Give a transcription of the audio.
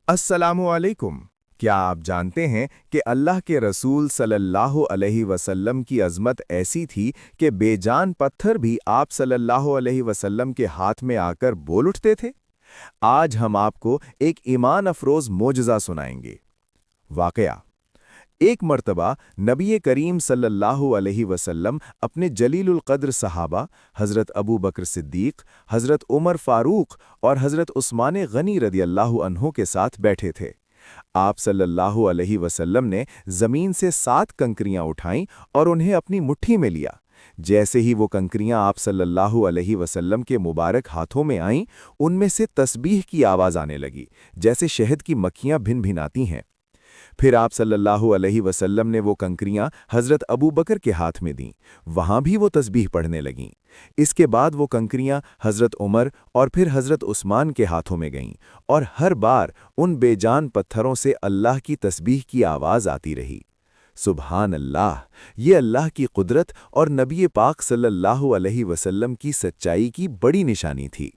अस्सलामुअलैकुम। क्या आप जानते हैं कि अल्लाह के रसूल सल्लल्लाहु अलैहि वसल्लम की अज़मत ऐसी थी कि बेजान पत्थर भी आप सल्लल्लाहु अलैहि वसल्लम के हाथ में आकर बोल उठते थे? आज हम आपको एक ईमान अफरोज़ मोजज़ा सुनाएंगे। वाक़या एक मर्तबा नबी करीम सल्लल्लाहु अलैहि वसल्लम अपने जलीलुल क़द्र सहाबा हज़रत अबू बकर सिद्दीक़, हज़रत उमर फ़ारूक और हज़रत उस्मान गनी रदियल्लाहु अन्हु के साथ बैठे थे। आप सल्लल्लाहु अलैहि वसल्लम ने ज़मीन से 7 कंकरियां उठाईं और उन्हें अपनी मुट्ठी में लिया। जैसे ही वो कंकरियां आप सल्लल्लाहु अलैहि वसल्लम के मुबारक हाथों में आईं, उनमें से तस्बीह की आवाज़ आने लगी, जैसे शहद की मक्खियां भिन-भिनाती हैं। फिर आप सल्लल्लाहु अलैहि वसल्लम ने वो कंकरियां हज़रत अबू बकर के हाथ में दीं। वहां भी वो तस्बीह पढ़ने लगीं। इसके बाद वो कंकरियां हज़रत उमर और फिर हज़रत उस्मान के हाथों में गईं, और हर बार उन बेजान पत्थरों से अल्लाह की तस्बीह की आवाज़ आती रही। सुबहान अल्लाह! ये अल्लाह की कुदरत और नबी पाक सल्लल्लाहु अलैहि वसल्लम की सच्चाई की बड़ी निशानी थी।